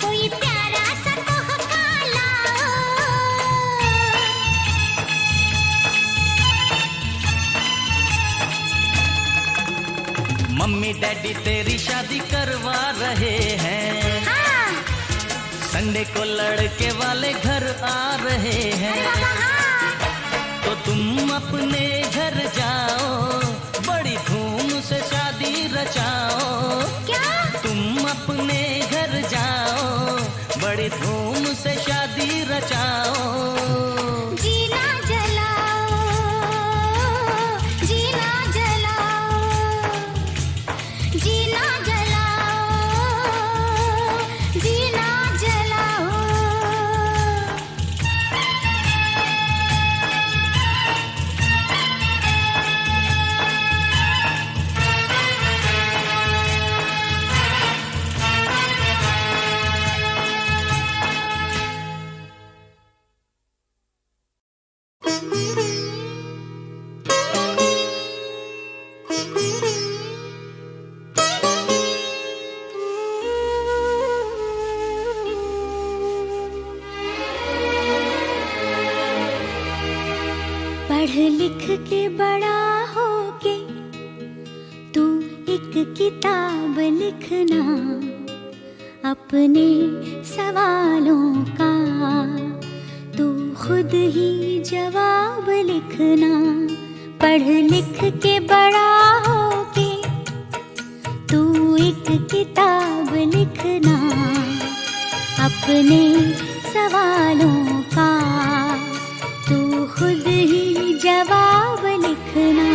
कोई प्यारा सा तोहफा लाओ। मम्मी डैडी तेरी शादी करवा रहे हैं, संडे को लड़के वाले घर आ रहे हैं। तो तुम अपने घर जाओ, बड़ी धूम से शादी रचाओ। क्या? तुम अपने घर जाओ, बड़ी धूम से शादी रचाओ। जीना जलाओ, जीना जलाओ, जीना जलाओ, जीना जलाओ। पढ़ लिख के बड़ा होके तू एक किताब लिखना, अपने सवालों का तू खुद ही जवाब लिखना। पढ़ लिख के बड़ा होके तू एक किताब लिखना, अपने सवालों का तू खुद ही जवाब लिखना।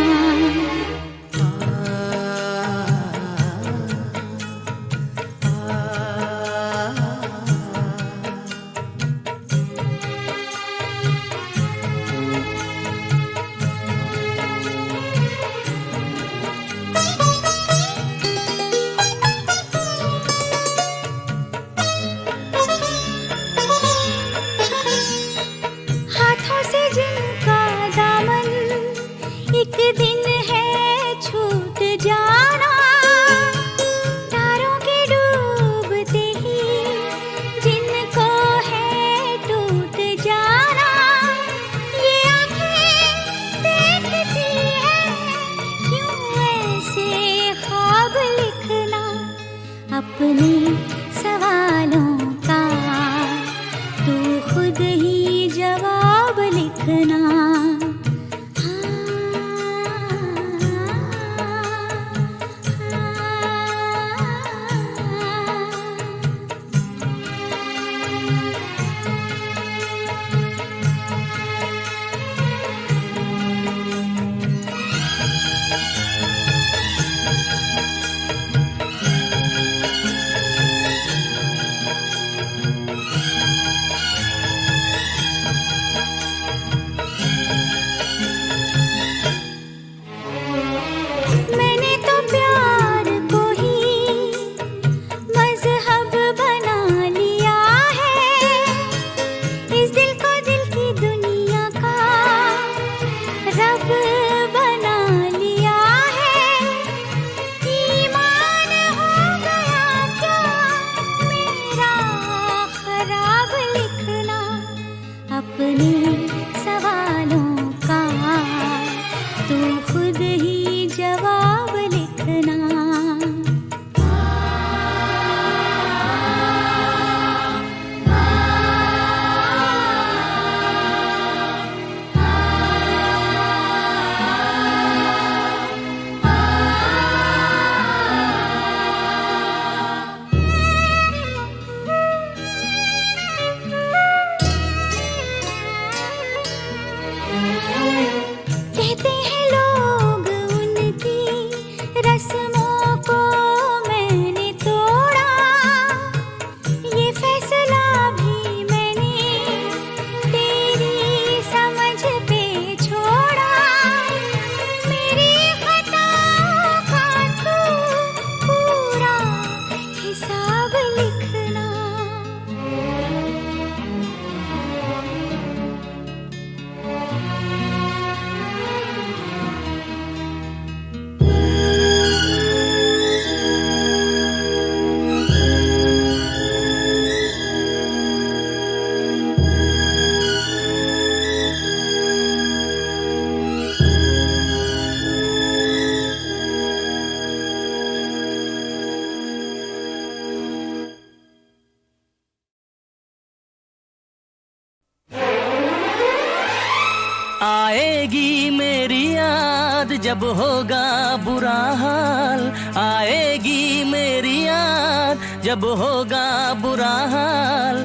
आएगी मेरी याद जब होगा बुरा हाल, आएगी मेरी याद जब होगा बुरा हाल,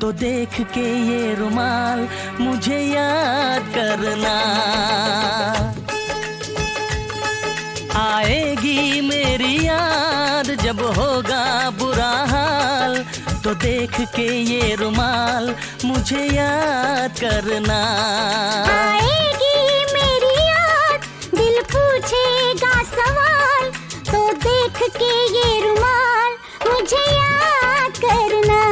तो देख के ये रुमाल मुझे याद करना। आएगी मेरी याद जब होगा बुरा हाल, तो देख के ये रुमाल मुझे याद करना। आएगी मेरी याद, दिल पूछेगा सवाल, तो देख के ये रुमाल मुझे याद करना।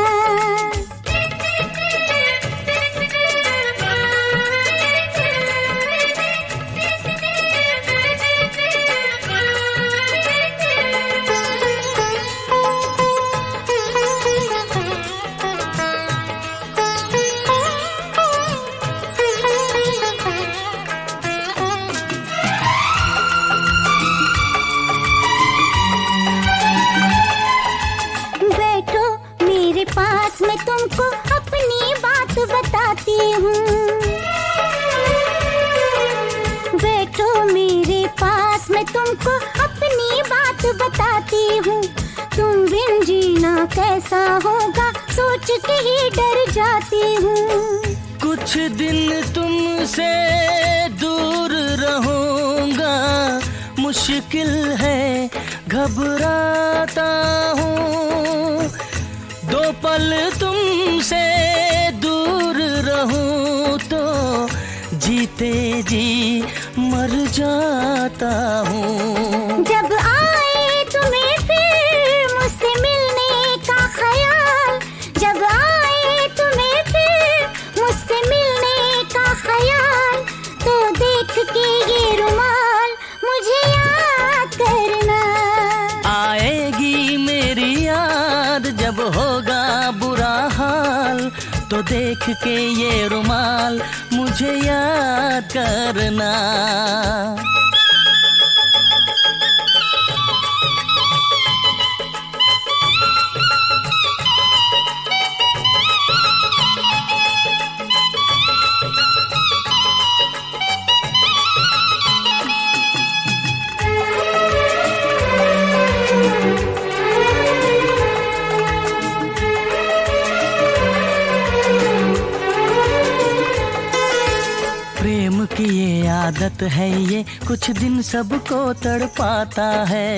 पास मैं तुमको अपनी बात बताती हूँ, बैठो मेरे पास मैं तुमको अपनी बात बताती हूँ। तुम बिन जीना कैसा होगा सोच के ही डर जाती हूँ। कुछ दिन तुमसे दूर रहूंगा, मुश्किल है घबराता हूँ। दो पल तुमसे दूर रहूं तो जीते जी मर जाता हूँ। जब आए तुम्हें फिर मुझसे मिलने का ख्याल, जब आए तुम्हें फिर मुझसे मिलने का ख्याल, तो देख के ये रुमाल मुझे याद करना। आएगी मेरी याद जब होगा बुरा हाल, तो देख के ये रुमाल मुझे याद करना। प्रेम की ये आदत है, ये कुछ दिन सबको तड़पाता है।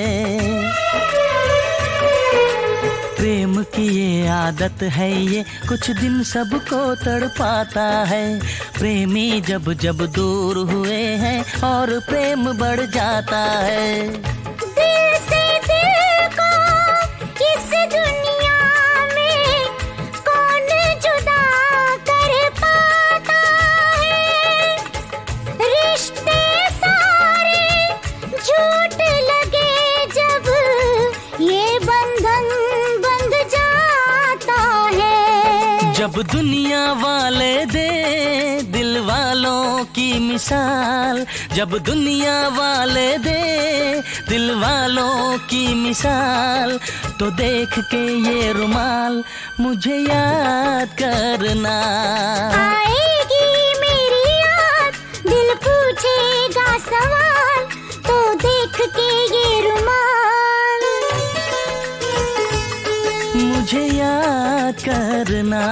प्रेम की ये आदत है, ये कुछ दिन सबको तड़पाता है। प्रेमी जब जब दूर हुए हैं और प्रेम बढ़ जाता है। दिल से दिल को इस दुनिया में कौन जुदा कर पाता है। रिश्ते सारे झूठ लगे जब ये बंधन बंध जाता है। जब दुनिया वाले दे दिल वालों की मिसाल, जब दुनिया वाले दे दिल वालों की मिसाल, तो देख के ये रुमाल मुझे याद करना। आएगी मेरी याद, दिल पूछेगा सवाल, तो देख के ये रुमाल मुझे याद करना।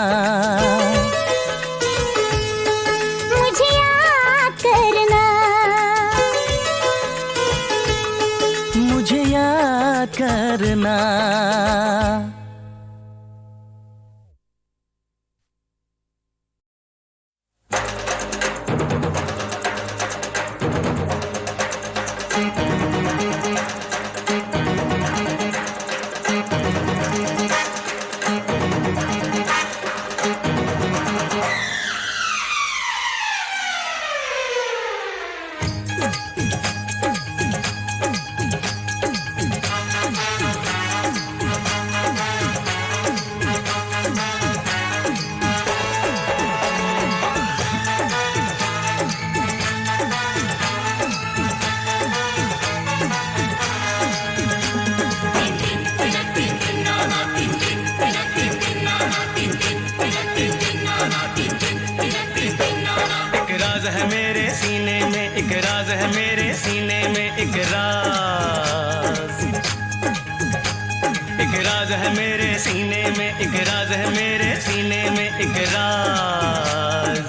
मुझे याद करना। मुझे याद करना। है मेरे सीने में एक राज, एक राज है मेरे सीने में, एक राज है मेरे सीने में एक राज।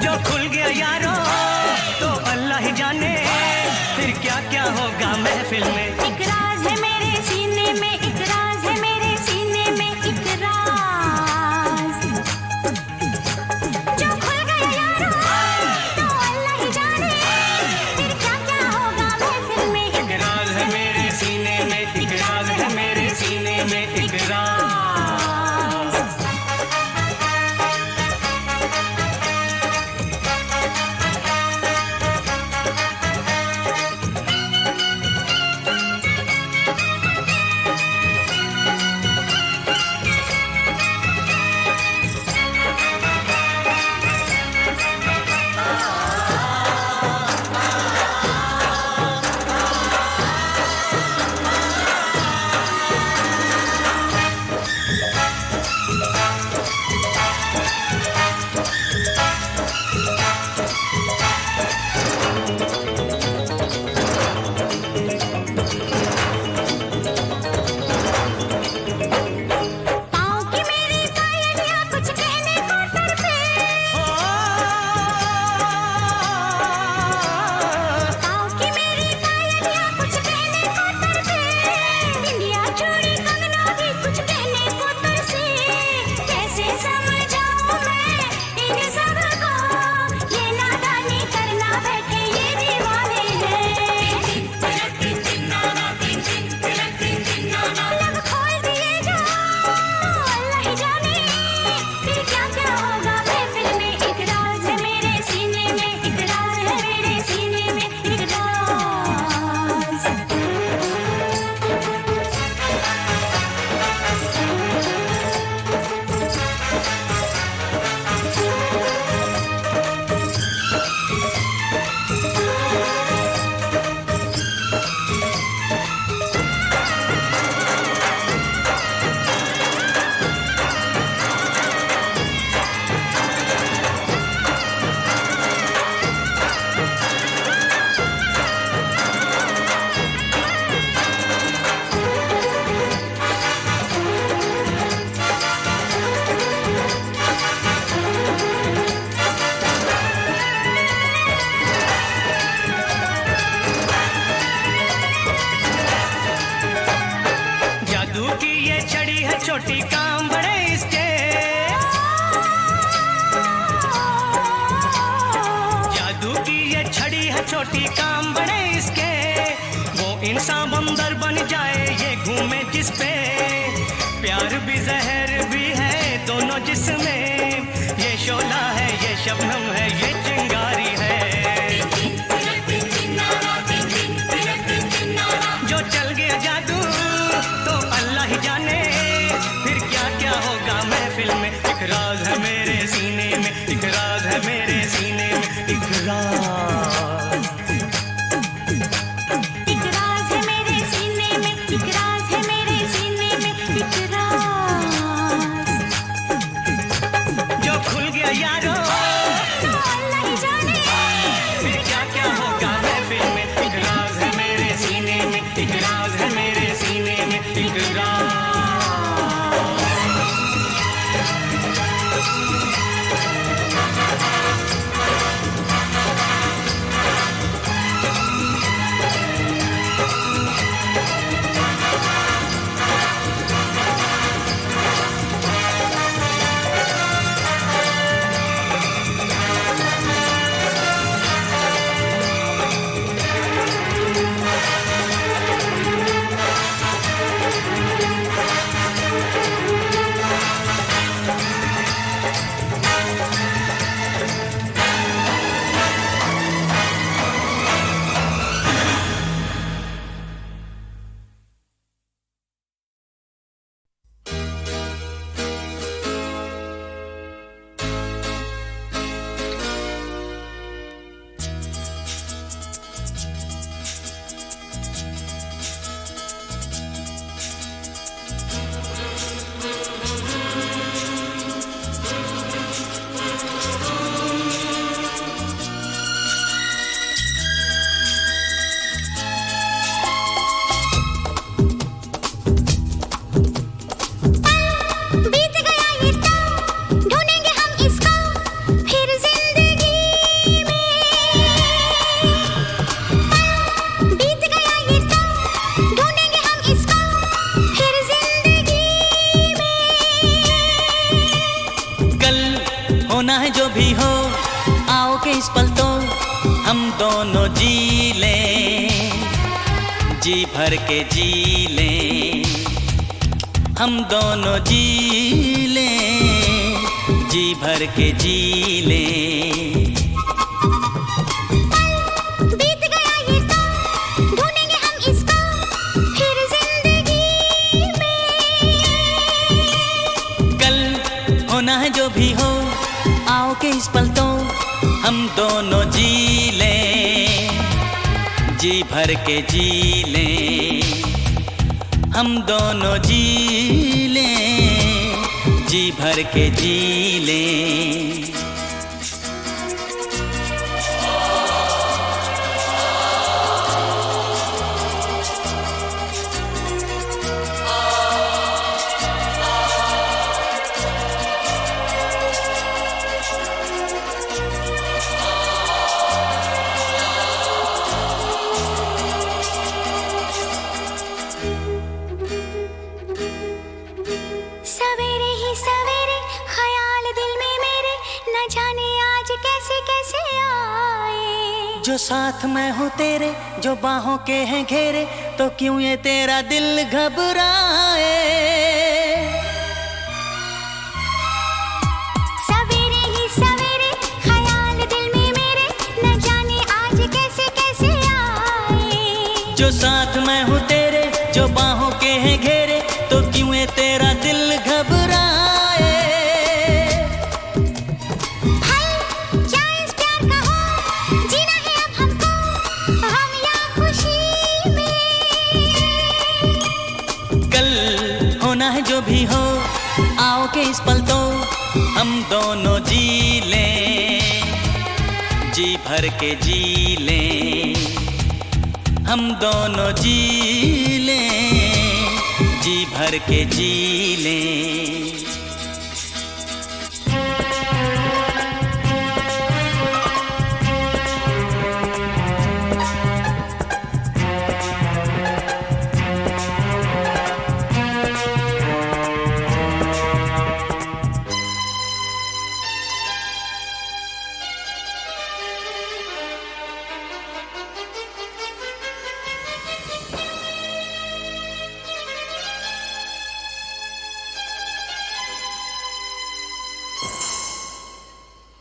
जो खुल गया यारो तो अल्लाह ही जाने फिर क्या क्या होगा महफिल में। एक राज है मेरे सीने में, एक राज है मेरे सीने में एक राज। जो खुल गया यारो तो अल्लाह ही जाने फिर क्या क्या होगा महफिल में। एक राज है मेरे सीने में, एक राज है मेरे सीने में एक राज। छोटी काम बड़े इसके, जादू की ये छड़ी है छोटी काम बड़े इसके। वो इंसान बंदर बन जाए ये घूमे जिस पे, प्यार भी जहर भी है दोनों जिसमें। ये शोला है ये शबनम है ये चिंगारी है, जो चल गया जादू तो अल्लाह ही जाने फिर क्या क्या होगा महफिल में। एक राज है मेरे सीने में, एक राज है मेरे सीने में एक राज। एक राज है मेरे सीने में, एक राज है मेरे सीने में एक राज। जो खुल गया यारो तो अल्लाह ही जाने फिर क्या क्या होगा महफिल में। एक राज है मेरे सीने में, एक राज है मेरे सीने में एक राज। दोनों जी लें, जी भर के जी लें, हम दोनों जी लें, जी भर के जी लें। बीत गया ये तो ढूंढेंगे हम इसको फिर जिंदगी में। कल होना है जो भी हो, आओ के इस पल तो हम दोनों जी लें, जी भर के जी लें, हम दोनों जी लें, जी भर के जी लें। सवेरे ही सवेरे ख्याल दिल में मेरे न जाने आज कैसे कैसे आए। जो साथ मैं हूँ तेरे, जो बाहों के हैं घेरे, तो क्यों ये तेरा दिल घबराए। सवेरे ही सवेरे ख्याल दिल में मेरे न जाने आज कैसे कैसे आए। जो साथ मैं हूँ तेरे, जो बाहों के हैं घेरे, तो क्यों ये तेरा दिल घबराए। हाय क्या इस प्यार का हो, जीना है अब हमको हम या खुशी में। कल होना है जो भी हो, आओ के इस पल तो हम दोनों जी लें, जी भर के जी लें, हम दोनों जी लें, जी भर के जी लें।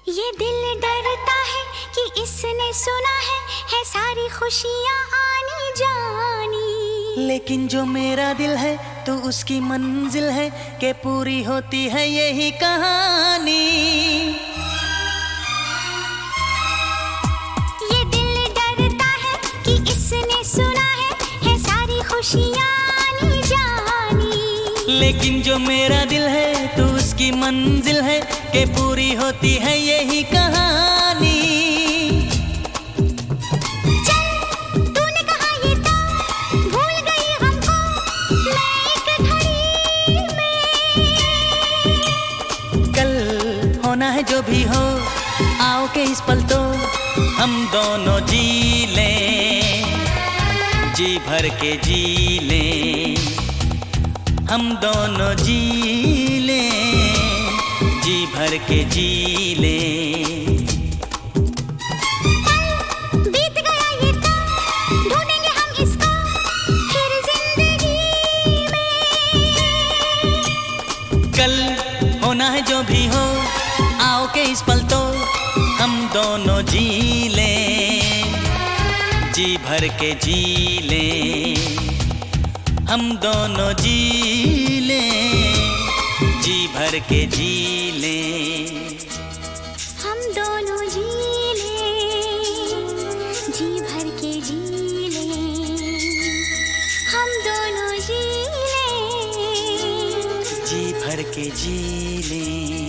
ये दिल डरता है कि इसने सुना है सारी खुशियाँ आनी जानी। लेकिन जो मेरा दिल है तो उसकी मंजिल है कि पूरी होती है यही कहानी। ये दिल डरता है कि इसने सुना है सारी खुशियाँ आनी जानी। लेकिन जो मेरा दिल है तो उसकी मंजिल है कि पूरी होती है यही कहानी। चल तूने कहा ये तो भूल गई हमको मैं एक घड़ी में। कल होना है जो भी हो, आओ के इस पल तो हम दोनों जी लें, जी भर के जी लें, हम दोनों जी लें, जी भर के जी लें। बीत गया ये तो ढूंढेंगे हम इसको फिर जिंदगी में। कल होना है जो भी हो, आओ के इस पल तो हम दोनों जी लें, जी भर के जी लें, हम दोनों जी लें, जी भर के जी लें। हम दोनों जी लें, जी भर के जी लें, हम दोनों जी लें, जी भर के जी लें।